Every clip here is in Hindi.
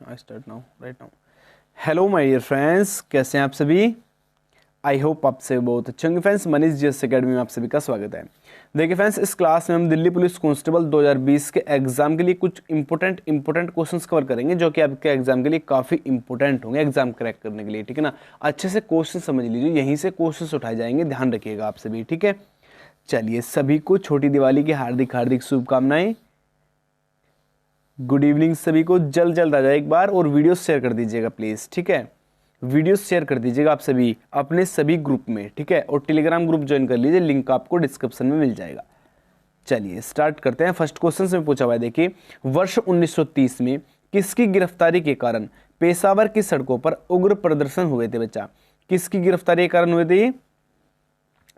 I start now right now. Hello my dear friends, कैसे हैं आप सभी? आई होप आप सभी बहुत अच्छे होंगे। फ्रेंड्स, मनीष जीएस एकेडमी में आप सभी का स्वागत है। देखिए फ्रेंड्स, इस क्लास में हम दिल्ली पुलिस कांस्टेबल 2020 के एग्जाम के लिए कुछ इंपॉर्टेंट क्वेश्चंस कवर करेंगे, जो कि आपके एग्जाम के लिए काफ़ी इंपॉर्टेंट होंगे एग्जाम क्रैक करने के लिए। ठीक है ना, अच्छे से क्वेश्चन समझ लीजिए, यहीं से क्वेश्चन उठाए जाएंगे, ध्यान रखिएगा आप सभी। ठीक है, चलिए सभी को छोटी दिवाली की हार्दिक हार्दिक शुभकामनाएं। गुड इवनिंग सभी को। जल्द जल्द आ जाए एक बार और वीडियो शेयर कर दीजिएगा प्लीज़। ठीक है, वीडियो शेयर कर दीजिएगा आप सभी अपने सभी ग्रुप में। ठीक है, और टेलीग्राम ग्रुप ज्वाइन कर लीजिए, लिंक आपको डिस्क्रिप्शन में मिल जाएगा। चलिए स्टार्ट करते हैं। फर्स्ट क्वेश्चन से पूछा हुआ है, देखिए वर्ष 1930 में किसकी गिरफ्तारी के कारण पेशावर की सड़कों पर उग्र प्रदर्शन हुए थे? बच्चा, किसकी गिरफ्तारी के कारण हुए थे ये?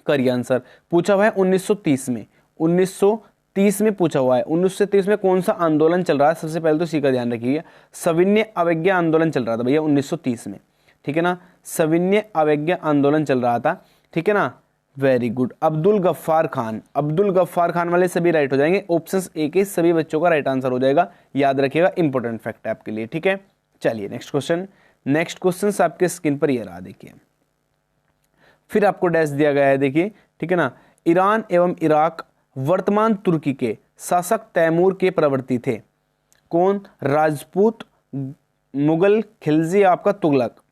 करिए आंसर। पूछा हुआ है 1930 में। 1930 में पूछा हुआ है। 1930 में कौन सा आंदोलन चल रहा है? सबसे पहले तो इसी का ध्यान रखिएगा, सविनय अवज्ञा आंदोलन चल रहा था भैया 1930 में। ठीक है ना, सविनय अवज्ञा आंदोलन चल रहा था। ठीक है ना, वेरी गुड। अब्दुल गफ्फार खान, अब्दुल गफ्फार खान वाले सभी राइट हो जाएंगे। ऑप्शन ए के सभी बच्चों का राइट आंसर हो जाएगा, याद रखिएगा, इंपॉर्टेंट फैक्ट है आपके लिए। ठीक है, चलिए नेक्स्ट क्वेश्चन। नेक्स्ट क्वेश्चन आपके स्क्रीन पर ये रहा, देखिए फिर आपको डैश दिया गया है, देखिए। ठीक है ना, ईरान एवं इराक वर्तमान तुर्की के शासक तैमूर के प्रवर्ती थे। कौन? राजपूत, मुगल, खिलजी, आपका तुगलक।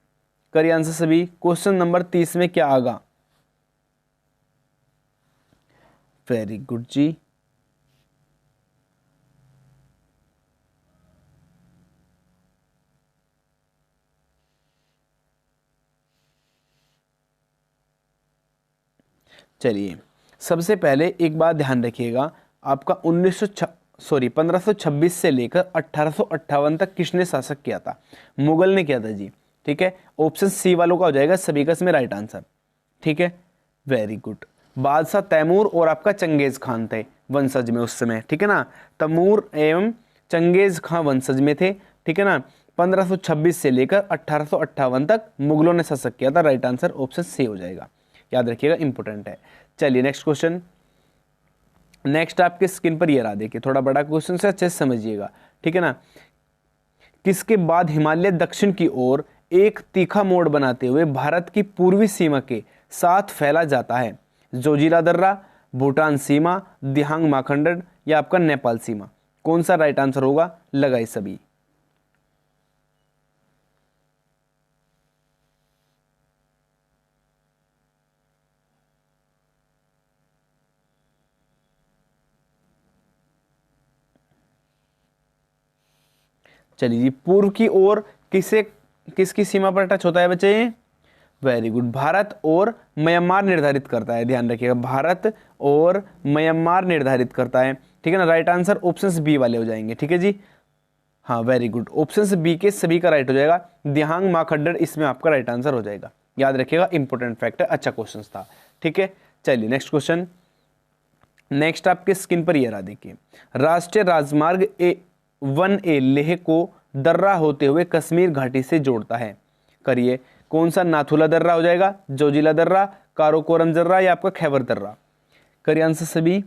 करिए आंसर सभी। क्वेश्चन नंबर 30 में क्या आगा? वेरी गुड जी। चलिए सबसे पहले एक बात ध्यान रखिएगा, आपका 1526 से लेकर 1858 तक किसने शासक किया था? मुगल ने किया था जी। ठीक है, ऑप्शन सी वालों का हो जाएगा सभी का इसमें राइट आंसर। ठीक है, वेरी गुड। बादशाह तैमूर और आपका चंगेज खान थे वंशज में उस समय। ठीक है ना, तैमूर एवं चंगेज खान वंशज में थे। ठीक है ना, 1526 से लेकर 1858 तक मुगलों ने शासक किया था। राइट आंसर ऑप्शन सी हो जाएगा, याद रखिएगा, इंपॉर्टेंट है। चलिए नेक्स्ट क्वेश्चन। नेक्स्ट आपके स्क्रीन पर ये रहा, देखिए थोड़ा बड़ा क्वेश्चन से अच्छे से समझिएगा। ठीक है ना, किसके बाद हिमालय दक्षिण की ओर एक तीखा मोड़ बनाते हुए भारत की पूर्वी सीमा के साथ फैला जाता है? जोजिला दर्रा, भूटान सीमा, दिहांग माखंडर, या आपका नेपाल सीमा। कौन सा राइट आंसर होगा? लगाइए सभी। चलिए जी, पूर्व की ओर किसे किसकी सीमा पर टच होता है बच्चे? वेरी गुड, भारत और म्यांमार निर्धारित करता है, ध्यान रखिएगा, भारत और म्यांमार निर्धारित करता है। ठीक है ना, राइट आंसर ऑप्शन बी वाले हो जाएंगे। ठीक है जी, हाँ वेरी गुड, ऑप्शन बी के सभी का राइट हो जाएगा। दिहांग माखड्डर इसमें आपका राइट आंसर हो जाएगा, याद रखिएगा, इंपॉर्टेंट फैक्ट है, अच्छा क्वेश्चन था। ठीक है, चलिए नेक्स्ट क्वेश्चन। नेक्स्ट आपके स्क्रीन पर ये रहा, देखिए राष्ट्रीय राजमार्ग A1A लेह को दर्रा होते हुए कश्मीर घाटी से जोड़ता है। करिए, कौन सा? नाथुला दर्रा हो जाएगा, जोजिला दर्रा, काराकोरम दर्रा, या आपका खैबर दर्रा। करिए आंसर सभी।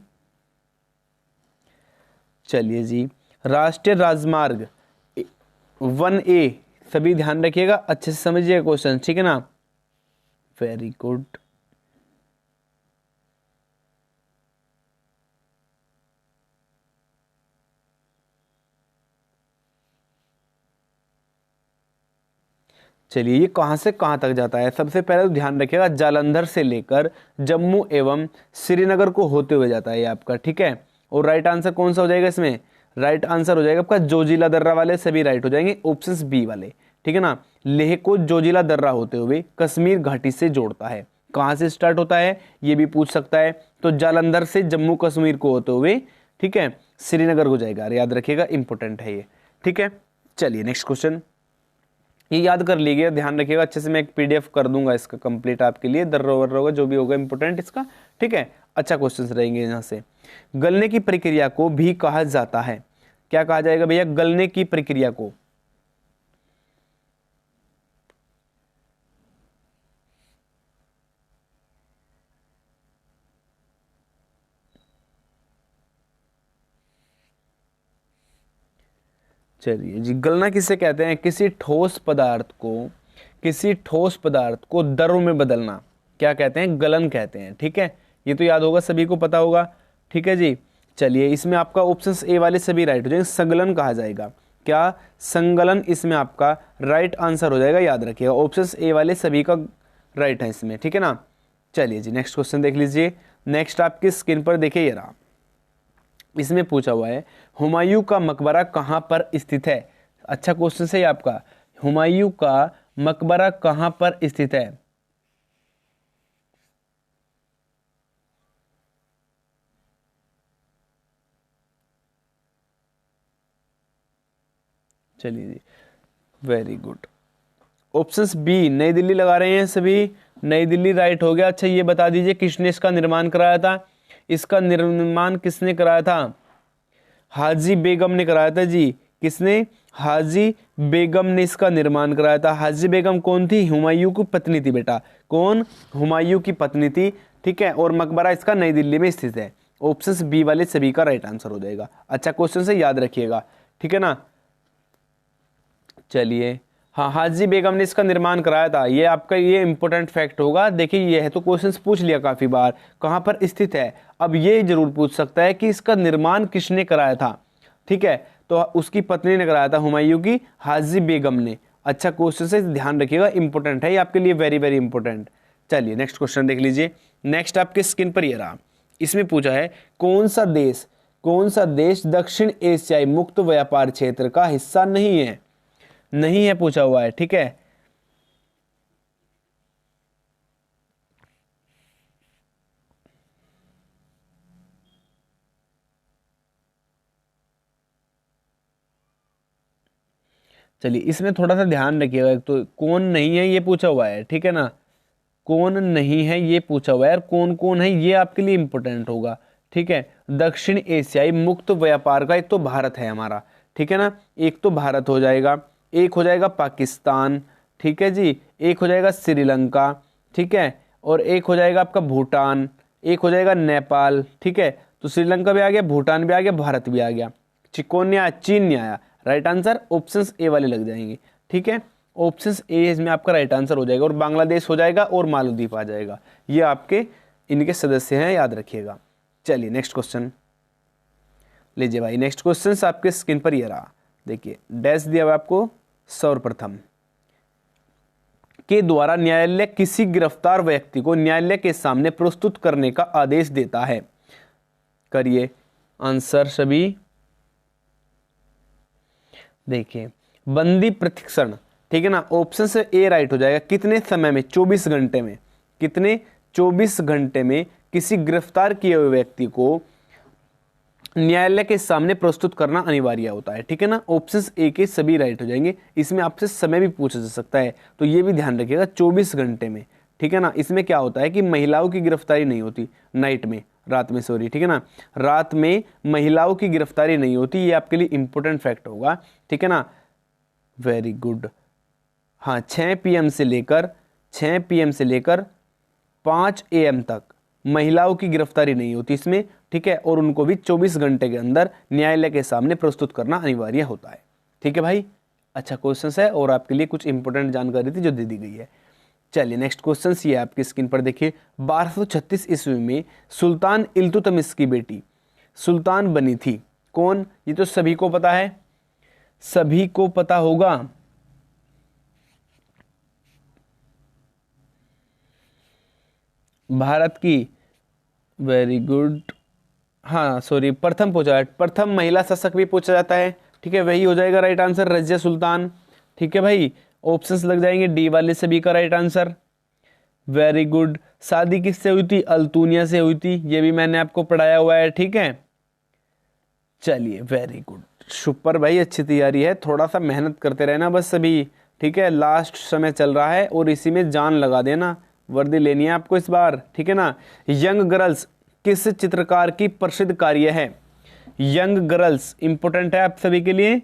चलिए जी, राष्ट्रीय राजमार्ग 1A, सभी ध्यान रखिएगा, अच्छे से समझिएगा क्वेश्चन। ठीक है ना, वेरी गुड। चलिए, ये कहाँ से कहाँ तक जाता है? सबसे पहले तो ध्यान रखिएगा, जालंधर से लेकर जम्मू एवं श्रीनगर को होते हुए जाता है ये आपका। ठीक है, और राइट आंसर कौन सा हो जाएगा इसमें? राइट आंसर हो जाएगा आपका जोजिला दर्रा वाले सभी राइट हो जाएंगे, ऑप्शन बी वाले। ठीक है ना, लेह को जोजिला दर्रा होते हुए कश्मीर घाटी से जोड़ता है। कहाँ से स्टार्ट होता है ये भी पूछ सकता है, तो जालंधर से जम्मू कश्मीर को होते हुए, ठीक है, श्रीनगर हो जाएगा, याद रखिएगा, इंपॉर्टेंट है ये। ठीक है, चलिए नेक्स्ट क्वेश्चन। ये याद कर लीजिए, ध्यान रखिएगा अच्छे से, मैं एक पीडीएफ कर दूंगा इसका कंप्लीट आपके लिए, दर्रा वर्रा होगा जो भी होगा इंपॉर्टेंट इसका। ठीक है, अच्छा क्वेश्चन रहेंगे यहाँ से। गलने की प्रक्रिया को भी कहा जाता है, क्या कहा जाएगा भैया? गलने की प्रक्रिया को। चलिए जी, गलना किसे कहते हैं? किसी ठोस पदार्थ को द्रव में बदलना क्या कहते हैं? गलन कहते हैं। ठीक है, ये तो याद होगा, सभी को पता होगा। ठीक है जी, चलिए इसमें आपका ऑप्शंस ए वाले सभी राइट हो जाएंगे। संगलन कहा जाएगा, क्या? संगलन इसमें आपका राइट आंसर हो जाएगा, याद रखिएगा। ऑप्शंस ए वाले सभी का राइट है इसमें। ठीक है ना। चलिए जी, नेक्स्ट क्वेश्चन देख लीजिए। नेक्स्ट आपकी स्क्रीन पर देखिए, ये रहा। इसमें पूछा हुआ है हुमायूं का मकबरा कहां पर स्थित है? अच्छा क्वेश्चन है आपका, हुमायूं का मकबरा कहां पर स्थित है? चलिए जी, वेरी गुड। ऑप्शंस बी नई दिल्ली लगा रहे हैं सभी। नई दिल्ली राइट हो गया। अच्छा ये बता दीजिए किसने इसका निर्माण कराया था? इसका निर्माण किसने कराया था? हाजी बेगम ने कराया था जी। किसने? हाजी बेगम ने इसका निर्माण कराया था। हाजी बेगम कौन थी? हुमायूं की पत्नी थी बेटा। कौन? हुमायूं की पत्नी थी। ठीक है, और मकबरा इसका नई दिल्ली में स्थित है। ऑप्शंस बी वाले सभी का राइट आंसर हो जाएगा। अच्छा क्वेश्चन से याद रखिएगा। ठीक है ना। चलिए, हाँ, हाजी बेगम ने इसका निर्माण कराया था। ये आपका ये इंपॉर्टेंट फैक्ट होगा। देखिए ये है तो क्वेश्चंस पूछ लिया काफी बार, कहां पर स्थित है। अब ये जरूर पूछ सकता है कि इसका निर्माण किसने कराया था। ठीक है, तो उसकी पत्नी ने कराया था, हुमायूं की हाजी बेगम ने। अच्छा क्वेश्चन से ध्यान रखिएगा, इंपॉर्टेंट है ये आपके लिए, वेरी वेरी इंपॉर्टेंट। चलिए नेक्स्ट क्वेश्चन देख लीजिए। नेक्स्ट आपके स्क्रीन पर ये रहा। इसमें पूछा है कौन सा देश दक्षिण एशियाई मुक्त व्यापार क्षेत्र का हिस्सा नहीं है? नहीं है पूछा हुआ है। ठीक है, चलिए इसमें थोड़ा सा ध्यान रखिएगा। एक तो कौन नहीं है ये पूछा हुआ है। ठीक है ना, कौन नहीं है ये पूछा हुआ है, और कौन कौन है ये आपके लिए इंपॉर्टेंट होगा। ठीक है, दक्षिण एशियाई मुक्त व्यापार का एक तो भारत है हमारा। ठीक है ना, एक तो भारत हो जाएगा, एक हो जाएगा पाकिस्तान। ठीक है जी, एक हो जाएगा श्रीलंका। ठीक है, और एक हो जाएगा आपका भूटान, एक हो जाएगा नेपाल। ठीक है, तो श्रीलंका भी आ गया, भूटान भी आ गया, भारत भी आ गया। कौन नहीं आया? चीन नहीं आया। राइट आंसर ऑप्शंस ए वाले लग जाएंगे। ठीक है, ऑप्शंस ए इसमें आपका राइट आंसर हो जाएगा, और बांग्लादेश हो जाएगा, और मालदीव आ जाएगा। ये आपके इनके सदस्य हैं, याद रखिएगा। चलिए नेक्स्ट क्वेश्चन लीजिए भाई। नेक्स्ट क्वेश्चन आपके स्क्रीन पर ये रहा। देखिए डैश दिया हुआ आपको, सर्वप्रथम के द्वारा न्यायालय किसी गिरफ्तार व्यक्ति को न्यायालय के सामने प्रस्तुत करने का आदेश देता है? करिए आंसर सभी। देखिए बंदी प्रशिक्षण। ठीक है ना, ऑप्शन से ए राइट हो जाएगा। कितने समय में? 24 घंटे में। कितने? 24 घंटे में किसी गिरफ्तार किए हुए व्यक्ति को न्यायालय के सामने प्रस्तुत करना अनिवार्य होता है। ठीक है ना, ऑप्शंस ए के सभी राइट हो जाएंगे। इसमें आपसे समय भी पूछा जा सकता है, तो ये भी ध्यान रखिएगा, 24 घंटे में। ठीक है ना, इसमें क्या होता है कि महिलाओं की गिरफ्तारी नहीं होती नाइट में, रात में, सॉरी। ठीक है ना, रात में महिलाओं की गिरफ्तारी नहीं होती, ये आपके लिए इंपॉर्टेंट फैक्ट होगा। ठीक है ना, वेरी गुड। हाँ, 6 PM से लेकर 5 AM तक महिलाओं की गिरफ्तारी नहीं होती इसमें। ठीक है, और उनको भी 24 घंटे के अंदर न्यायालय के सामने प्रस्तुत करना अनिवार्य होता है। ठीक है भाई, अच्छा क्वेश्चन है, और आपके लिए कुछ इंपॉर्टेंट जानकारी थी जो दे दी गई है। चलिए नेक्स्ट क्वेश्चन ये आपकी स्क्रीन पर देखिए। 1236 ईस्वी में सुल्तान इल्तुतमिश की बेटी सुल्तान बनी थी। कौन? ये तो सभी को पता है, सभी को पता होगा। भारत की, वेरी गुड। हाँ सॉरी, प्रथम पूछा है, प्रथम महिला शासक भी पूछा जाता है। ठीक है, वही हो जाएगा राइट आंसर, रजिया सुल्तान। ठीक है भाई, ऑप्शंस लग जाएंगे डी वाले सभी का राइट आंसर। Very good. शादी किससे हुई थी? अल्तुनिया से हुई थी, ये भी मैंने आपको पढ़ाया हुआ है। ठीक है, चलिए वेरी गुड, सुपर भाई, अच्छी तैयारी है, थोड़ा सा मेहनत करते रहना बस सभी। ठीक है, लास्ट समय चल रहा है, और इसी में जान लगा देना, वर्दी लेनी है आपको इस बार। ठीक है ना, यंग गर्ल्स किस चित्रकार की प्रसिद्ध कार्य है? यंग गर्ल्स इंपॉर्टेंट है आप सभी के लिए।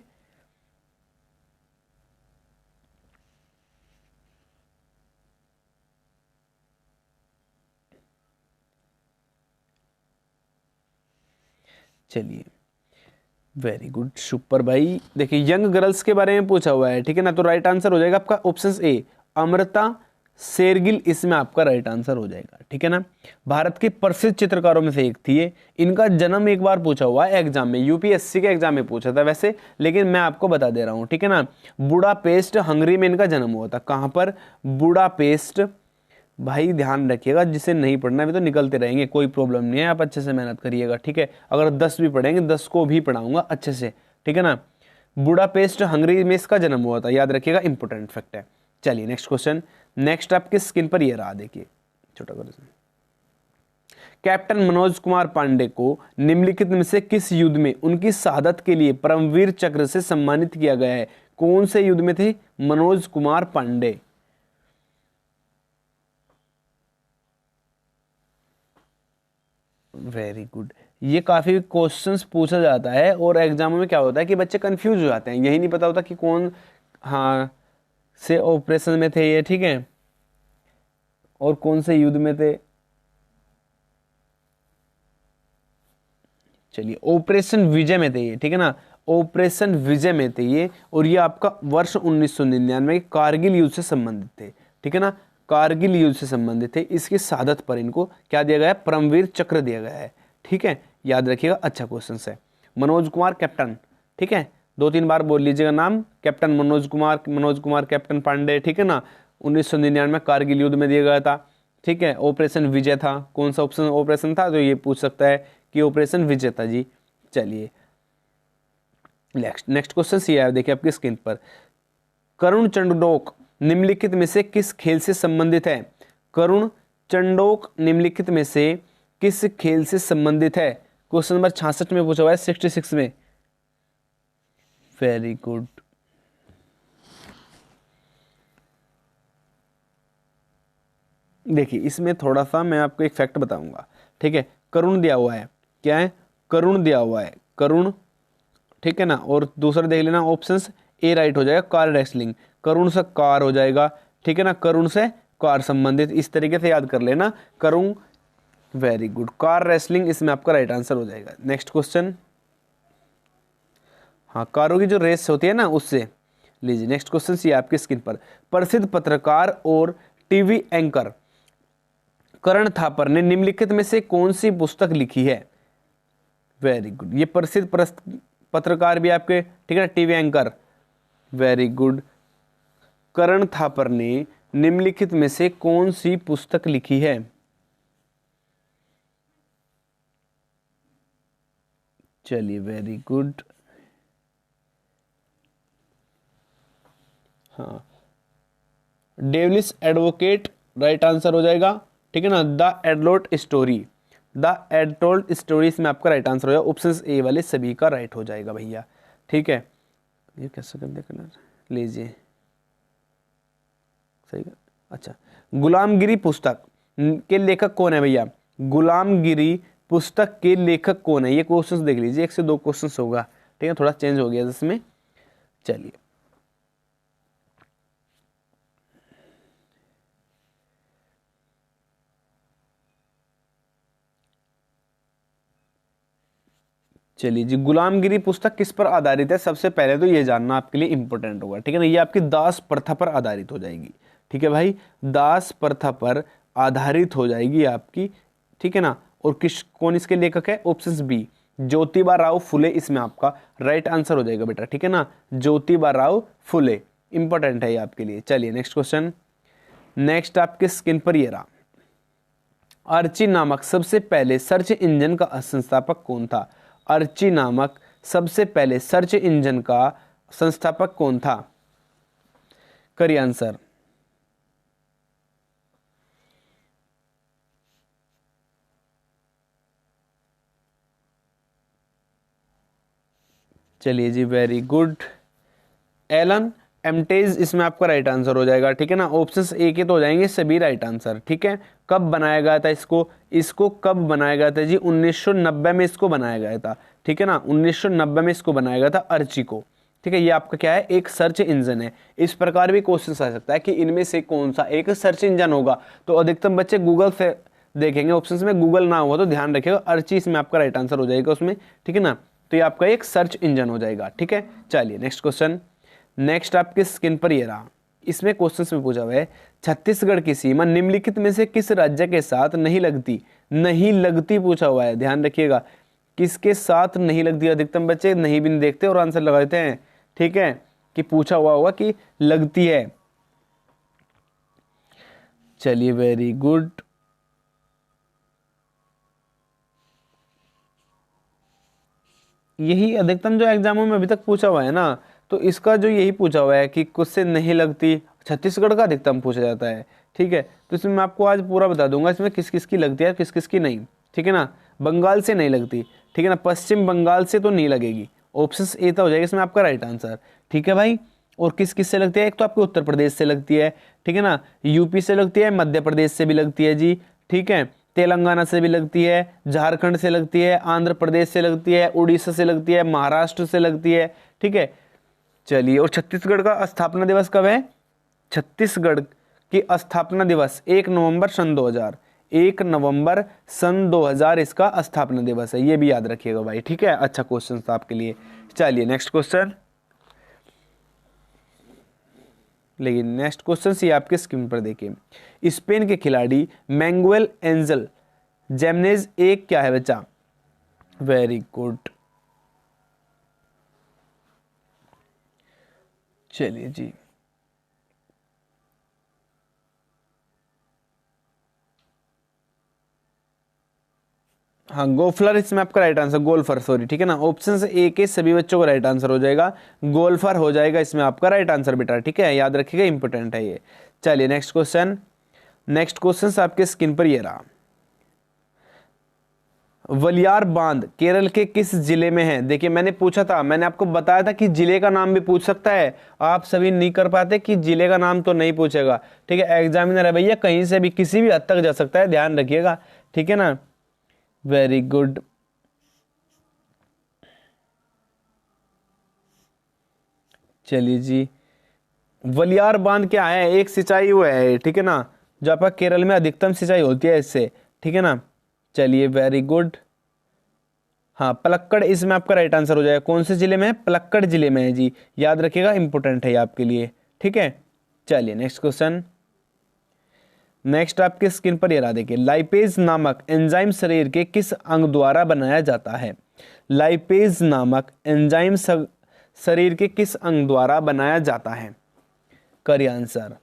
चलिए वेरी गुड, सुपर भाई। देखिए यंग गर्ल्स के बारे में पूछा हुआ है, ठीक है ना, तो राइट आंसर हो जाएगा आपका ऑप्शन ए, अमृता शेरगिल, इसमें आपका राइट आंसर हो जाएगा, ठीक है ना। भारत के प्रसिद्ध चित्रकारों में से एक थी ये। इनका जन्म एक बार पूछा हुआ है एग्जाम में, यूपीएससी के एग्जाम में पूछा था वैसे, लेकिन मैं आपको बता दे रहा हूँ, ठीक है ना। बुडापेस्ट हंगरी में इनका जन्म हुआ था। कहाँ पर? बुडापेस्ट। भाई ध्यान रखिएगा, जिसे नहीं पढ़ना भी तो निकलते रहेंगे, कोई प्रॉब्लम नहीं है, आप अच्छे से मेहनत करिएगा, ठीक है। अगर 10 भी पढ़ेंगे 10 को भी पढ़ाऊंगा अच्छे से, ठीक है ना। बुडापेस्ट हंगरी में इसका जन्म हुआ था, याद रखिएगा, इंपॉर्टेंट फैक्ट है। चलिए नेक्स्ट क्वेश्चन। नेक्स्ट आपके स्क्रीन पर ये रहा, देखिए छोटा कर। कैप्टन मनोज कुमार पांडे को निम्नलिखित में से किस युद्ध में उनकी शहादत के लिए परमवीर चक्र से सम्मानित किया गया है? कौन से युद्ध में थे मनोज कुमार पांडे? Very good. ये काफी क्वेश्चंस पूछा जाता है और एग्जाम में क्या होता है कि बच्चे कंफ्यूज हो जाते हैं, यही नहीं पता होता कि कौन हाँ से ऑपरेशन में थे ये, ठीक है, और कौन से युद्ध में थे। चलिए ऑपरेशन विजय में थे ये, ठीक है ना, ऑपरेशन विजय में थे ये, और ये आपका वर्ष 1999 के कारगिल युद्ध से संबंधित थे, ठीक है ना, कारगिल युद्ध से संबंधित थे। इसकी शहादत पर इनको क्या दिया गया है? परमवीर चक्र दिया गया है, ठीक है, याद रखिएगा, अच्छा क्वेश्चन है। मनोज कुमार कैप्टन, ठीक है, 2-3 बार बोल लीजिएगा नाम, कैप्टन मनोज कुमार कैप्टन पांडे, ठीक है ना, 1999 कारगिल युद्ध में दिया गया था, ठीक है। ऑपरेशन विजय था, कौन सा ऑप्शन ऑपरेशन था, तो ये पूछ सकता है कि ऑपरेशन विजय था जी। चलिए नेक्स्ट क्वेश्चन ये है, देखिए आपकी स्क्रीन पर। करुण चंडोक निम्नलिखित में से किस खेल से संबंधित है? करुण चंडोक निम्नलिखित में से किस खेल से संबंधित है? क्वेश्चन नंबर 66 में पूछा हुआ है, 66 में। Very good. देखिए इसमें थोड़ा सा मैं आपको एक फैक्ट बताऊंगा, ठीक है। करुण दिया हुआ है, क्या है? करुण दिया हुआ है, करुण, ठीक है ना, और दूसरा देख लेना ऑप्शंस, ए राइट हो जाएगा, कार रेसलिंग, करुण से कार हो जाएगा, ठीक है ना, करुण से कार संबंधित, इस तरीके से याद कर लेना, करुण। वेरी गुड, कार रेसलिंग इसमें आपका राइट आंसर हो जाएगा। नेक्स्ट क्वेश्चन, हाँ कारों की जो रेस होती है ना उससे। लीजिए नेक्स्ट क्वेश्चन ये आपकी स्क्रीन पर। प्रसिद्ध पत्रकार और टीवी एंकर करण थापर ने निम्नलिखित में से कौन सी पुस्तक लिखी है? वेरी गुड, ये प्रसिद्ध पत्रकार भी आपके, ठीक है, टीवी एंकर। वेरी गुड, करण थापर ने निम्नलिखित में से कौन सी पुस्तक लिखी है? चलिए वेरी गुड, हाँ डेविलिस एडवोकेट राइट आंसर हो जाएगा, ठीक है ना। द एडलोट स्टोरी, द एडोल्ट स्टोरी इसमें आपका राइट आंसर हो जाएगा, ऑप्शन ए वाले सभी का राइट हो जाएगा भैया, ठीक है। ये कैसे कर देखना, लीजिए सही है। अच्छा, गुलामगिरी पुस्तक के लेखक कौन है भैया? गुलामगिरी पुस्तक के लेखक कौन है? ये क्वेश्चंस देख लीजिए, 1 से 2 क्वेश्चंस होगा, ठीक है, थोड़ा चेंज हो गया इसमें। चलिए चलिए जी, गुलामगिरी पुस्तक किस पर आधारित है? सबसे पहले तो ये जानना आपके लिए इंपॉर्टेंट होगा, ठीक है ना, ये आपकी दास प्रथा पर आधारित हो जाएगी, ठीक है भाई, दास प्रथा पर आधारित हो जाएगी आपकी, ठीक है ना। और कौन इसके लेखक है? ऑप्शंस बी, ज्योतिबा राव फुले इसमें आपका राइट आंसर हो जाएगा बेटा, ठीक है ना, ज्योतिबा राव फुले, इंपॉर्टेंट है ये आपके लिए। चलिए नेक्स्ट क्वेश्चन, नेक्स्ट आपके स्क्रीन पर ये रहा। अर्ची नामक सबसे पहले सर्च इंजन का संस्थापक कौन था? अर्ची नामक सबसे पहले सर्च इंजन का संस्थापक कौन था? करिए आंसर। चलिए जी वेरी गुड, एलन एमटेज इसमें आपका राइट आंसर हो जाएगा, ठीक है ना। ऑप्शंस ए के तो हो जाएंगे सभी राइट आंसर, ठीक है। कब बनाया गया था इसको कब बनाया गया था जी? 1990 में इसको बनाया गया था, ठीक है ना, 1990 में इसको बनाया गया था अर्ची को, ठीक है। ये आपका क्या है? एक सर्च इंजन है। इस प्रकार भी क्वेश्चन आ सकता है कि इनमें से कौन सा एक सर्च इंजन होगा, तो अधिकतम बच्चे गूगल से देखेंगे, ऑप्शंस में गूगल ना हुआ तो ध्यान रखिएगा, अर्ची इसमें आपका राइट आंसर हो जाएगा उसमें, ठीक है ना। तो ये आपका एक सर्च इंजन हो जाएगा। ठीक है, चलिए नेक्स्ट क्वेश्चन। नेक्स्ट आपके स्क्रीन पर ये रहा, इसमें क्वेश्चन में पूछा हुआ है छत्तीसगढ़ की सीमा निम्नलिखित में से किस राज्य के साथ नहीं लगती? नहीं लगती पूछा हुआ है, ध्यान रखिएगा, किसके साथ नहीं लगती? अधिकतम बच्चे नहीं भी नहीं देखते और आंसर लगाते हैं। ठीक है, कि पूछा हुआ होगा कि लगती है। चलिए वेरी गुड। यही अधिकतम जो एग्जामों में अभी तक पूछा हुआ है ना, तो इसका जो यही पूछा हुआ है कि कुछ से नहीं लगती, छत्तीसगढ़ का अधिकतम पूछा जाता है। ठीक है, तो इसमें मैं आपको आज पूरा बता दूंगा इसमें किस किस की लगती है, किस किस की नहीं। ठीक है ना, बंगाल से नहीं लगती, ठीक है ना, पश्चिम बंगाल से तो नहीं लगेगी, ऑप्शन ए तो हो जाएगा इसमें आपका राइट आंसर। ठीक है भाई, और किस किस से लगती है? एक तो आपके उत्तर प्रदेश से लगती है, ठीक है ना, यूपी से लगती है, मध्य प्रदेश से भी लगती है जी, ठीक है, तेलंगाना से भी लगती है, झारखंड से लगती है, आंध्र प्रदेश से लगती है, उड़ीसा से लगती है, महाराष्ट्र से लगती है। ठीक है, चलिए, और छत्तीसगढ़ का स्थापना दिवस कब है? छत्तीसगढ़ की स्थापना दिवस 1 नवंबर सन 2000, 1 नवंबर सन 2000 इसका स्थापना दिवस है, ये भी याद रखिएगा भाई। ठीक है, अच्छा क्वेश्चन था आपके लिए। चलिए नेक्स्ट क्वेश्चन, लेकिन नेक्स्ट क्वेश्चन ये आपके स्क्रीन पर देखिए। स्पेन के खिलाड़ी मैंगुएल एंजल जेमनेज एक क्या है बच्चा? Very good. चलिए जी, हाँ गोल्फर इसमें आपका राइट आंसर, गोल्फर सॉरी, ठीक है ना, ऑप्शन से ए के सभी बच्चों का राइट आंसर हो जाएगा, गोल्फर हो जाएगा इसमें आपका राइट आंसर बेटा। ठीक है, याद रखिएगा, इंपॉर्टेंट है ये। चलिए नेक्स्ट क्वेश्चन। नेक्स्ट क्वेश्चन आपके स्क्रीन पर ये रहा, वलियार बांध केरल के किस जिले में है? देखिए मैंने पूछा था, मैंने आपको बताया था कि जिले का नाम भी पूछ सकता है, आप सभी नहीं कर पाते कि जिले का नाम तो नहीं पूछेगा। ठीक है, एग्जामिनर है भैया, कहीं से भी किसी भी हद तक जा सकता है, ध्यान रखिएगा। ठीक है ना, वेरी गुड। चलिए जी, वलियार बांध क्या है? एक सिंचाई वो है, ठीक है ना, जो आपका केरल में अधिकतम सिंचाई होती है इससे। ठीक है ना, चलिए वेरी गुड। हाँ पलक्कड़ इसमें आपका राइट आंसर हो जाएगा। कौन से जिले में है? पलक्कड़ जिले में है जी, याद रखिएगा, इंपॉर्टेंट है ये आपके लिए। ठीक है, चलिए नेक्स्ट क्वेश्चन। नेक्स्ट आपके स्क्रीन पर ये रहा, देखिए लाइपेज नामक एंजाइम शरीर के किस अंग द्वारा बनाया जाता है? लाइपेज नामक एंजाइम शरीर के किस अंग द्वारा बनाया जाता है? करिए आंसर।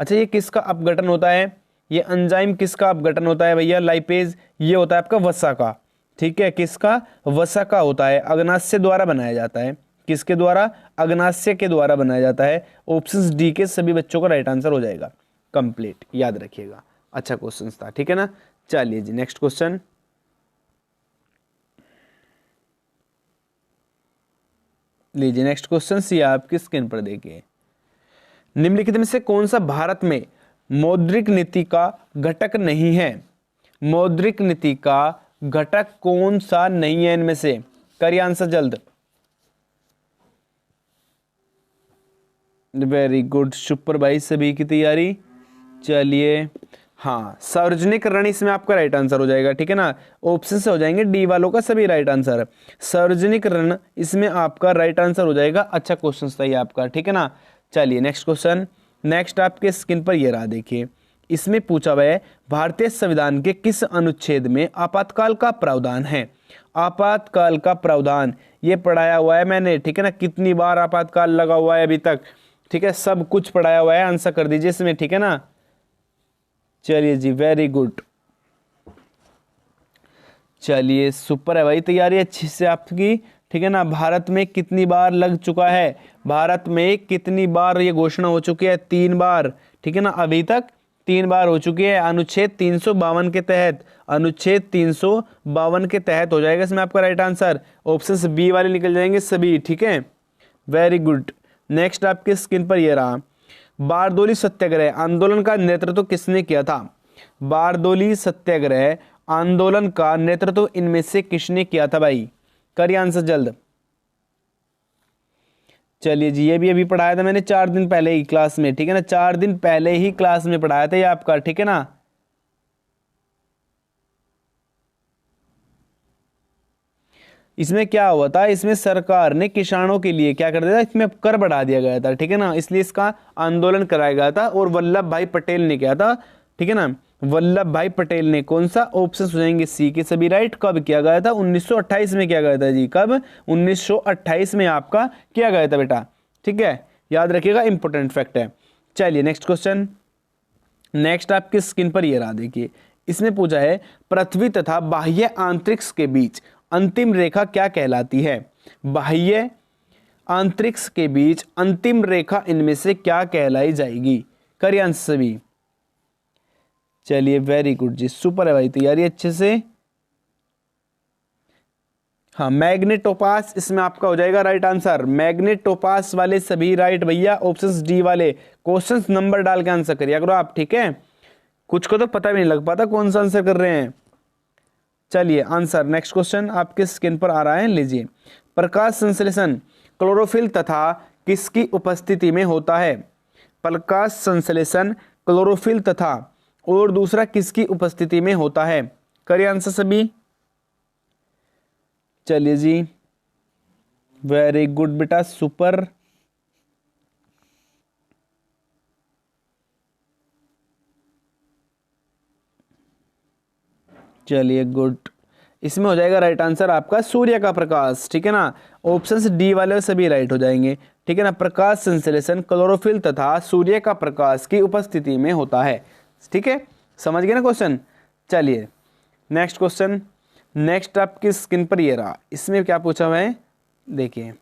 अच्छा, ये किसका अपघटन होता है? ये एंजाइम किसका अपघटन होता है भैया? लाइपेज, ये होता है आपका वसा का। ठीक है, किसका? वसा का होता है, अग्नाशय द्वारा बनाया जाता है। किसके द्वारा? अग्नाशय के द्वारा बनाया जाता है। ऑप्शन डी के सभी बच्चों का राइट आंसर हो जाएगा कंप्लीट, याद रखिएगा। अच्छा क्वेश्चन था, ठीक है ना। चलिए जी नेक्स्ट क्वेश्चन। लीजिए नेक्स्ट क्वेश्चन सी आपकी स्क्रीन पर देखिए, निम्नलिखित में से कौन सा भारत में मौद्रिक नीति का घटक नहीं है? मौद्रिक नीति का घटक कौन सा नहीं है इनमें से? करिए आंसर जल्द। वेरी गुड, सुपर भाई, सभी की तैयारी। चलिए, हाँ सार्वजनिक ऋण इसमें आपका राइट आंसर हो जाएगा। ठीक है ना, ऑप्शन से हो जाएंगे डी वालों का सभी राइट आंसर। सार्वजनिक ऋण इसमें आपका राइट आंसर हो जाएगा। अच्छा क्वेश्चन था ये आपका, ठीक है ना। चलिए नेक्स्ट क्वेश्चन। नेक्स्ट आपके स्क्रीन पर ये रहा, देखिए इसमें पूछा हुआ है भारतीय संविधान के किस अनुच्छेद में आपातकाल का प्रावधान है? आपातकाल का प्रावधान ये पढ़ाया हुआ है मैंने, ठीक है ना, कितनी बार आपातकाल लगा हुआ है अभी तक, ठीक है, सब कुछ पढ़ाया हुआ है, आंसर कर दीजिए इसमें, ठीक है ना। चलिए जी वेरी गुड, चलिए सुपर है भाई, तैयारी अच्छी से आपकी, ठीक है ना। भारत में कितनी बार लग चुका है? भारत में कितनी बार ये घोषणा हो चुकी है? 3 बार, ठीक है ना, अभी तक 3 बार हो चुकी है। अनुच्छेद 352 के तहत, अनुच्छेद 352 के तहत हो जाएगा इसमें आपका राइट आंसर। ऑप्शन बी वाले निकल जाएंगे सभी, ठीक है, वेरी गुड। नेक्स्ट आपके स्क्रीन पर ये रहा, बारदोली सत्याग्रह आंदोलन का नेतृत्व किसने किया था? बारदोली सत्याग्रह आंदोलन का नेतृत्व इनमें से किसने किया था भाई? करिए आंसर जल्द। चलिए जी, ये भी अभी पढ़ाया था मैंने 4 दिन पहले ही क्लास में, ठीक है ना, 4 दिन पहले ही क्लास में पढ़ाया था ये आपका, ठीक है ना। इसमें क्या हुआ था, इसमें सरकार ने किसानों के लिए क्या कर दिया था, इसमें कर बढ़ा दिया गया था, ठीक है ना, इसलिए इसका आंदोलन कराया गया था और वल्लभ भाई पटेल ने किया था, ठीक है ना। वल्लभ भाई पटेल ने, कौन सा ऑप्शन हो जाएंगे सी के सभी राइट, कब किया गया था, 1928 में किया गया था जी, कब, 1928 में आपका किया गया था बेटा, ठीक है, याद रखिएगा, इंपॉर्टेंट फैक्ट है। चलिए नेक्स्ट क्वेश्चन, नेक्स्ट आपकी स्क्रीन पर ये रहा, देखिए इसमें पूछा है पृथ्वी तथा बाह्य अंतरिक्ष के बीच अंतिम रेखा क्या कहलाती है। बाह्य अंतरिक्ष के बीच अंतिम रेखा इनमें से क्या कहलाई जाएगी, करिए आंसर सभी। चलिए वेरी गुड जी, सुपर है भाई, तैयारी अच्छे से। हाँ, मैग्नेटोपास इसमें आपका हो जाएगा राइट आंसर, मैग्नेटोपास वाले सभी राइट भैया, ऑप्शंस डी वाले। क्वेश्चंस नंबर डाल के आंसर करिए करो आप, ठीक है, कुछ को तो पता भी नहीं लग पाता कौन सा आंसर कर रहे हैं। चलिए आंसर, नेक्स्ट क्वेश्चन आपके स्क्रीन पर आ रहा है, लीजिए। प्रकाश संश्लेषण क्लोरोफिल तथा किसकी उपस्थिति में होता है। प्रकाश संश्लेषण क्लोरोफिल तथा और दूसरा किसकी उपस्थिति में होता है, करिए आंसर सभी। चलिए जी, वेरी गुड बेटा, सुपर। चलिए गुड, इसमें हो जाएगा राइट आंसर आपका सूर्य का प्रकाश, ठीक है ना, ऑप्शंस डी वाले सभी राइट हो जाएंगे, ठीक है ना। प्रकाश संश्लेषण क्लोरोफिल तथा सूर्य का प्रकाश की उपस्थिति में होता है, ठीक है, समझ गए ना क्वेश्चन। चलिए नेक्स्ट क्वेश्चन, नेक्स्ट आपकी स्क्रीन पर ये रहा, इसमें क्या पूछा हुआ है, देखिए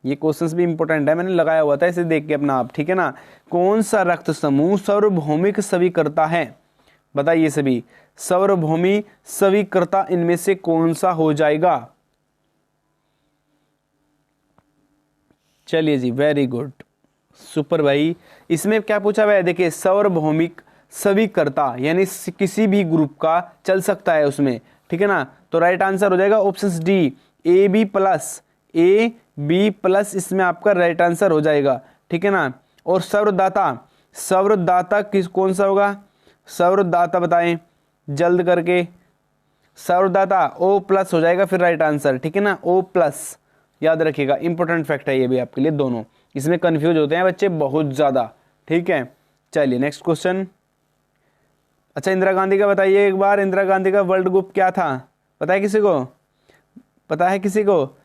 ये क्वेश्चंस भी इंपॉर्टेंट है, मैंने लगाया हुआ था, इसे देख के अपना आप, ठीक है ना। कौन सा रक्त समूह सार्वभौमिक स्वीकृता है, बताइए सभी, सार्वभौमिक स्वीकृता इनमें से कौन सा हो जाएगा। चलिए जी, वेरी गुड, सुपर भाई। इसमें क्या पूछा हुआ है, देखिए सार्वभौमिक स्वीकृता यानी किसी भी ग्रुप का चल सकता है उसमें, ठीक है ना, तो राइट आंसर हो जाएगा option D, A B plus, A B plus इसमें आपका राइट आंसर हो जाएगा, ठीक है ना। और सर्वदाता, सर्वदाता किस कौन सा होगा, सर्वदाता बताएं जल्द करके, सर्वदाता ओ प्लस हो जाएगा फिर राइट आंसर, ठीक है ना, ओ प्लस, याद रखिएगा, इंपॉर्टेंट फैक्ट है ये भी आपके लिए, दोनों इसमें कंफ्यूज होते हैं बच्चे बहुत ज़्यादा, ठीक है। चलिए नेक्स्ट क्वेश्चन, अच्छा इंदिरा गांधी का बताइए एक बार, इंदिरा गांधी का वर्ल्ड ग्रुप क्या था, पता है किसी को, पता है किसी को,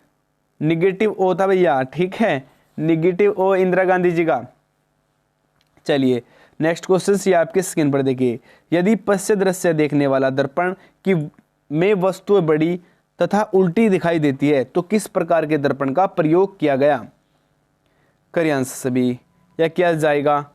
निगेटिव ओ था भैया, ठीक है, निगेटिव ओ इंदिरा गांधी जी का। चलिए नेक्स्ट क्वेश्चन ये आपके स्क्रीन पर देखिए, यदि पश्य दृश्य देखने वाला दर्पण की में वस्तुएं बड़ी तथा उल्टी दिखाई देती है तो किस प्रकार के दर्पण का प्रयोग किया गया, करिए आंसर सभी, या किया जाएगा।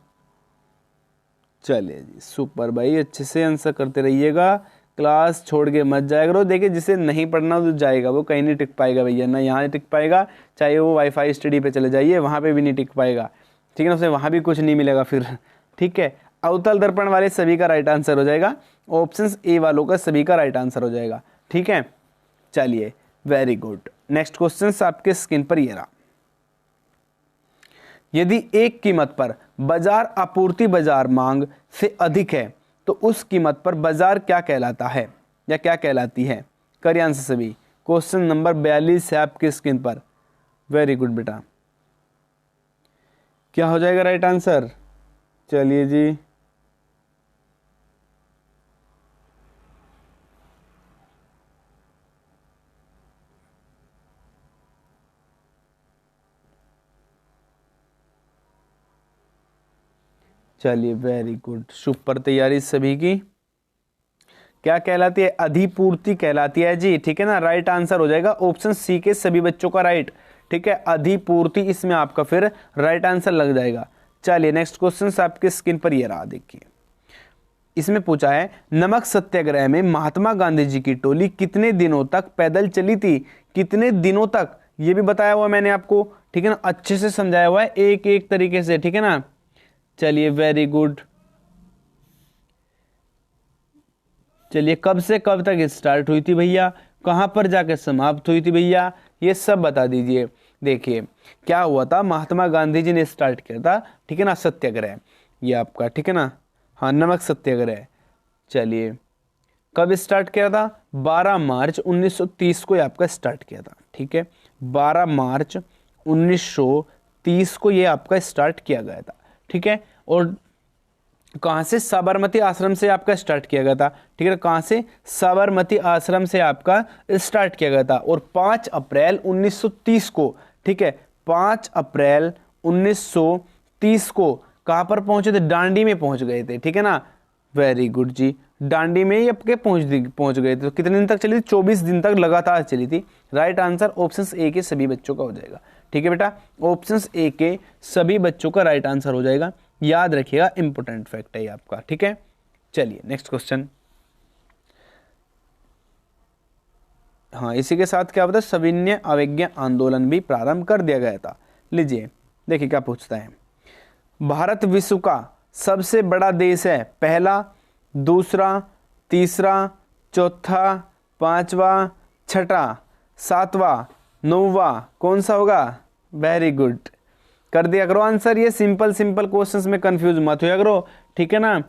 चलिए जी, सुपर भाई, अच्छे से आंसर करते रहिएगा, क्लास छोड़ के मत जाया करो। देखिए जिसे नहीं पढ़ना तो जाएगा वो कहीं नहीं टिक पाएगा भैया, ना यहाँ टिक पाएगा, चाहे वो वाईफाई स्टडी पे चले जाइए वहाँ पे भी नहीं टिक पाएगा, ठीक है ना, उसे वहाँ भी कुछ नहीं मिलेगा फिर, ठीक है। अवतल दर्पण वाले सभी का राइट आंसर हो जाएगा, ऑप्शन ए वालों का सभी का राइट आंसर हो जाएगा, ठीक है। चलिए वेरी गुड, नेक्स्ट क्वेश्चन आपके स्क्रीन पर ये रहा, यदि एक कीमत पर बाजार आपूर्ति बाजार मांग से अधिक है तो उस कीमत पर बाजार क्या कहलाता है या क्या कहलाती है, करिए आंसर सभी। क्वेश्चन नंबर 42 है आपकी स्क्रीन पर, वेरी गुड बेटा, क्या हो जाएगा राइट आंसर। चलिए जी, चलिए वेरी गुड, सुपर तैयारी सभी की। क्या कहलाती है, अधिपूर्ति कहलाती है जी, ठीक है ना, राइट आंसर हो जाएगा ऑप्शन सी के सभी बच्चों का राइट, ठीक है, अधिपूर्ति इसमें आपका फिर राइट आंसर लग जाएगा। चलिए नेक्स्ट क्वेश्चन आपके स्क्रीन पर ये रहा, देखिए इसमें पूछा है नमक सत्याग्रह में महात्मा गांधी जी की टोली कितने दिनों तक पैदल चली थी, कितने दिनों तक, ये भी बताया हुआ मैंने आपको, ठीक है ना, अच्छे से समझाया हुआ है एक एक तरीके से, ठीक है ना। चलिए वेरी गुड, चलिए कब से कब तक स्टार्ट हुई थी भैया, कहां पर जाकर समाप्त हुई थी भैया, ये सब बता दीजिए। देखिए क्या हुआ था, महात्मा गांधी जी ने स्टार्ट किया था, ठीक है ना, सत्याग्रह, ये आपका, ठीक है ना, हाँ, नमक सत्याग्रह। चलिए कब स्टार्ट किया था, 12 मार्च 1930 को ये आपका स्टार्ट किया था, ठीक है, 12 मार्च 1930 को ये आपका स्टार्ट किया गया था, ठीक है। और कहाँ से, साबरमती आश्रम से आपका स्टार्ट किया गया था, ठीक है, कहाँ से, साबरमती आश्रम से आपका स्टार्ट किया गया था। और 5 अप्रैल 1930 को, ठीक है, 5 अप्रैल 1930 को कहाँ पर पहुंचे थे, डांडी में पहुंच गए थे, ठीक है ना, वेरी गुड जी, डांडी में ही आपके पहुंच गए थे। तो कितने दिन तक चली थी, 24 दिन तक लगातार चली थी। राइट आंसर ऑप्शन ए के सभी बच्चों का हो जाएगा, ठीक है बेटा, ऑप्शन ए के सभी बच्चों का राइट आंसर हो जाएगा, याद रखिएगा, इंपॉर्टेंट फैक्ट है ये आपका, ठीक है। चलिए नेक्स्ट क्वेश्चन। हाँ, इसी के साथ क्या होता है, सविनय अवज्ञा आंदोलन भी प्रारंभ कर दिया गया था। लीजिए देखिए क्या पूछता है, भारत विश्व का सबसे बड़ा देश है, पहला, दूसरा, तीसरा, चौथा, पांचवा, छठा, सातवां, नौवां, कौन सा होगा, वेरी गुड, कर दिया करो आंसर। ये सिंपल सिंपल क्वेश्चंस में कंफ्यूज मत होया करो, ठीक है ना।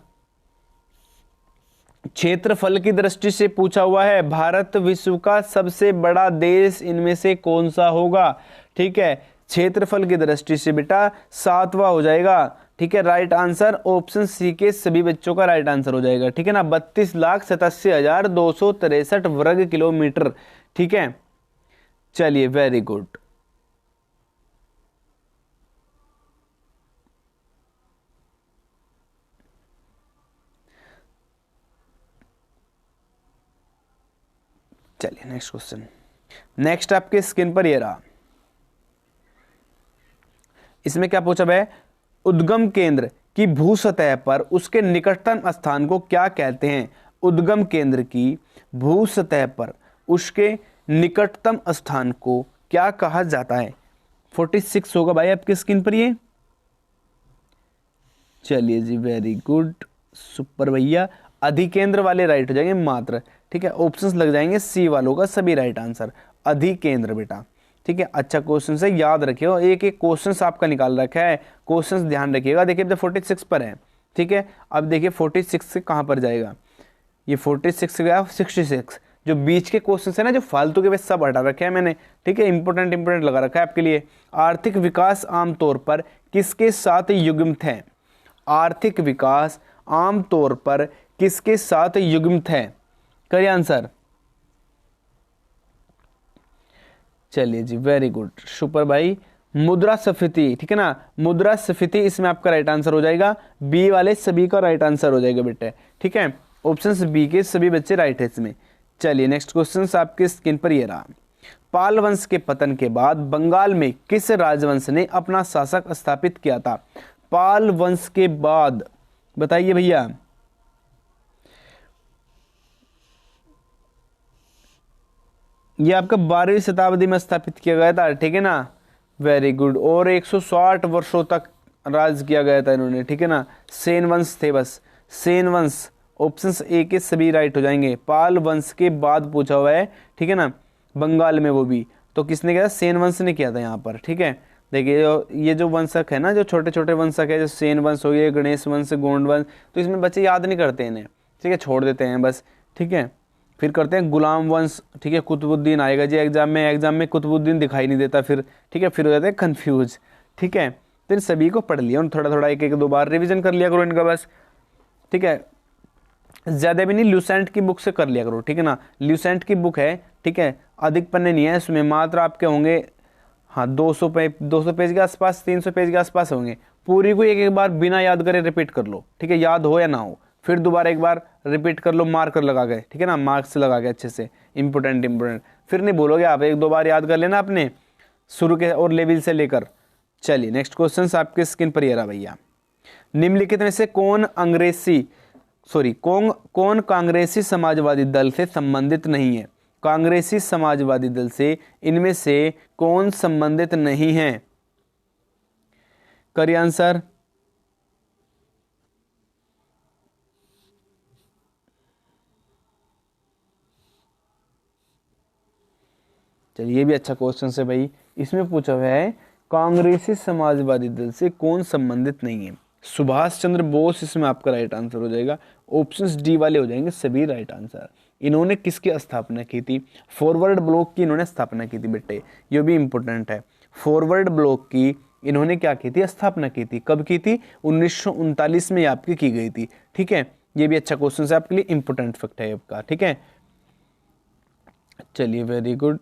क्षेत्रफल की दृष्टि से पूछा हुआ है, भारत विश्व का सबसे बड़ा देश इनमें से कौन सा होगा, ठीक है, क्षेत्रफल की दृष्टि से बेटा सातवां हो जाएगा, ठीक है। राइट आंसर ऑप्शन सी के सभी बच्चों का राइट आंसर हो जाएगा, ठीक है ना, 32,87,263 वर्ग किलोमीटर, ठीक है। चलिए वेरी गुड। चलिए नेक्स्ट क्वेश्चन। नेक्स्ट आपके स्क्रीन पर ये रहा, इसमें क्या पूछा है, उद्गम केंद्र की भू सतह पर उसके निकटतम स्थान को क्या कहते हैं, उद्गम केंद्र की भू सतह पर उसके निकटतम स्थान को क्या कहा जाता है। 46 होगा भाई आपकी स्क्रीन पर ये। चलिए जी वेरी गुड, सुपर भैया, अधिकेंद्र वाले राइट हो जाएंगे मात्र, ठीक है, ऑप्शंस लग जाएंगे सी वालों का सभी राइट आंसर, अधिकेंद्र बेटा, ठीक है। अच्छा क्वेश्चन से याद रखियो, एक एक क्वेश्चन आपका निकाल रखा है, क्वेश्चन ध्यान रखिएगा। देखिए अब 46 पर है, ठीक है, अब देखिए 46 से कहां पर जाएगा, ये 46 गया 66, जो बीच के क्वेश्चन है ना, जो फालतू के, सब हटा रखे हैं मैंने, ठीक है, इंपोर्टेंट लगा रखा है आपके लिए। आर्थिक विकास आमतौर पर किसके साथ युग्मित है, आर्थिक विकास आमतौर पर किसके साथ युग्मित है, करिए आंसर। चलिए जी वेरी गुड सुपर भाई, मुद्रास्फीति, ठीक है ना, मुद्रास्फीति इसमें आपका राइट आंसर हो जाएगा, बी वाले सभी का राइट आंसर हो जाएगा बेटे, ठीक है, ऑप्शन बी के सभी बच्चे राइट है इसमें। चलिए नेक्स्ट क्वेश्चन आपके स्क्रीन पर ये रहा, पाल वंश के पतन के बाद बंगाल में किस राजवंश ने अपना शासक स्थापित किया था, पाल वंश के बाद, बताइए भैया। ये आपका 12वीं शताब्दी में स्थापित किया गया था, ठीक है ना, वेरी गुड, और 160 वर्षों तक राज किया गया था इन्होंने, ठीक है ना, सेन वंश थे बस, सेन वंश, ऑप्शंस ए के सभी राइट हो जाएंगे। पाल वंश के बाद पूछा हुआ है, ठीक है ना, बंगाल में, वो भी तो किसने किया था, सेन वंश ने किया था यहाँ पर, ठीक है। देखिए ये जो वंशक है ना, जो छोटे छोटे वंशक है, जो सेन वंश हो गए, गणेश वंश, गोंड वंश, तो इसमें बच्चे याद नहीं करते इन्हें, ठीक है, छोड़ देते हैं बस, ठीक है। फिर करते हैं गुलाम वंश, ठीक है, कुतुबुद्दीन आएगा जी एग्जाम में कुतुबुद्दीन दिखाई नहीं देता फिर, ठीक है, फिर हो जाते हैं कन्फ्यूज, ठीक है। तो इन सभी को पढ़ लिया, थोड़ा थोड़ा एक एक दो बार रिवीजन कर लिया करो इनका बस, ठीक है, ज़्यादा भी नहीं, ल्यूसेंट की बुक से कर लिया करो, ठीक है ना, ल्यूसेंट की बुक है, ठीक है, अधिक पन्ने नहीं है इसमें, मात्र आपके होंगे, हाँ 200 पेज के आसपास, 300 पेज के आसपास होंगे। पूरी को एक एक बार बिना याद करे रिपीट कर लो, ठीक है, याद हो या ना हो, फिर दोबारा एक बार रिपीट कर लो मार्कर लगा के, ठीक है ना, मार्क्स लगा के अच्छे से, इंपोर्टेंट, फिर नहीं बोलोगे आप, एक दो बार याद कर लेना अपने शुरू के और लेवल से लेकर। चलिए नेक्स्ट क्वेश्चन आपके स्क्रीन पर ये रहा भैया, निम्नलिखित में से कौन कांग्रेसी समाजवादी दल से संबंधित नहीं है, कांग्रेसी समाजवादी दल से इनमें से कौन संबंधित नहीं है, करिए आंसर। चलिए ये भी अच्छा क्वेश्चन है भाई, इसमें पूछा हुआ है कांग्रेसी समाजवादी दल से कौन संबंधित नहीं है। सुभाष चंद्र बोस इसमें आपका राइट आंसर हो जाएगा। ऑप्शंस डी वाले हो जाएंगे सभी राइट आंसर। इन्होंने किसकी स्थापना की थी? फॉरवर्ड ब्लॉक की इन्होंने स्थापना की थी बेटे, ये भी इंपॉर्टेंट है। फॉरवर्ड ब्लॉक की इन्होंने क्या की थी? स्थापना की थी। कब की थी? 1939 में आपकी की गई थी। ठीक है, ये भी अच्छा क्वेश्चन है आपके लिए, इंपॉर्टेंट फैक्ट है आपका। ठीक है, चलिए वेरी गुड।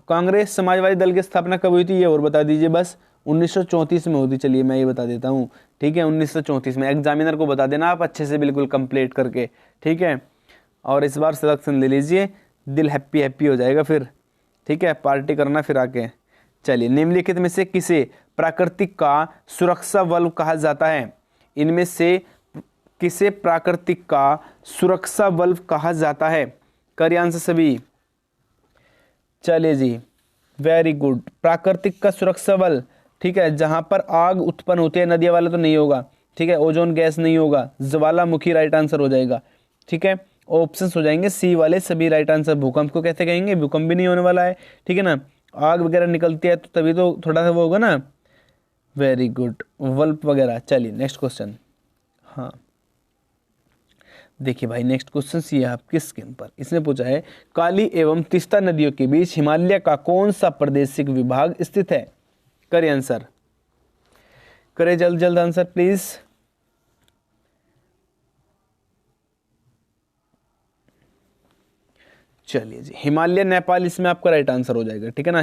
कांग्रेस समाजवादी दल की स्थापना कब हुई थी ये और बता दीजिए बस। 1934 में हुई थी। चलिए मैं ये बता देता हूँ। ठीक है, 1934 में। एग्जामिनर को बता देना आप अच्छे से बिल्कुल कंप्लीट करके। ठीक है, और इस बार सिलेक्शन ले लीजिए, दिल हैप्पी हैप्पी हो जाएगा फिर। ठीक है, पार्टी करना फिर आके। चलिए, निम्नलिखित में से किसे प्राकृतिक का सुरक्षा बल कहा जाता है? इनमें से किसे प्राकृतिक का सुरक्षा बल कहा जाता है? करिए आंसर सभी। चलिए जी, वेरी गुड। प्राकृतिक का सुरक्षा बल, ठीक है, जहां पर आग उत्पन्न होती है, नदियां वाला तो नहीं होगा। ठीक है, ओजोन गैस नहीं होगा, ज्वालामुखी राइट आंसर हो जाएगा। ठीक है, ऑप्शंस हो जाएंगे सी वाले सभी राइट आंसर। भूकंप को कैसे कहेंगे? भूकंप भी नहीं होने वाला है। ठीक है ना, आग वगैरह निकलती है तो तभी तो थोड़ा सा वो होगा ना। वेरी गुड, वल्प वगैरह। चलिए नेक्स्ट क्वेश्चन। हाँ देखिए भाई, नेक्स्ट क्वेश्चन ये है आपके स्क्रीन पर। इसने पूछा है काली एवं तीस्ता नदियों के बीच हिमालय का कौन सा प्रादेशिक विभाग स्थित है? करिए आंसर, करें जल्द जल्द आंसर प्लीज। चलिए जी, हिमालय नेपाल इसमें आपका राइट आंसर हो जाएगा। ठीक है ना,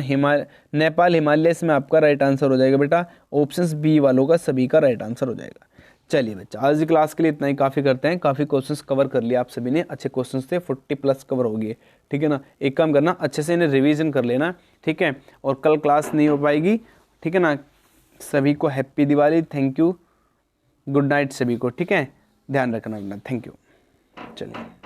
नेपाल हिमालय इसमें आपका राइट आंसर हो जाएगा बेटा। ऑप्शंस बी वालों का सभी का राइट आंसर हो जाएगा। चलिए बच्चा, आज की क्लास के लिए इतना ही काफ़ी करते हैं। काफ़ी क्वेश्चंस कवर कर लिया आप सभी ने, अच्छे क्वेश्चंस थे, 40 प्लस कवर हो गए। ठीक है ना, एक काम करना, अच्छे से इन्हें रिवीजन कर लेना। ठीक है, और कल क्लास नहीं हो पाएगी। ठीक है ना, सभी को happy Diwali, thank you, good night सभी को। ठीक है, ध्यान रखना अपना, थैंक यू। चलिए।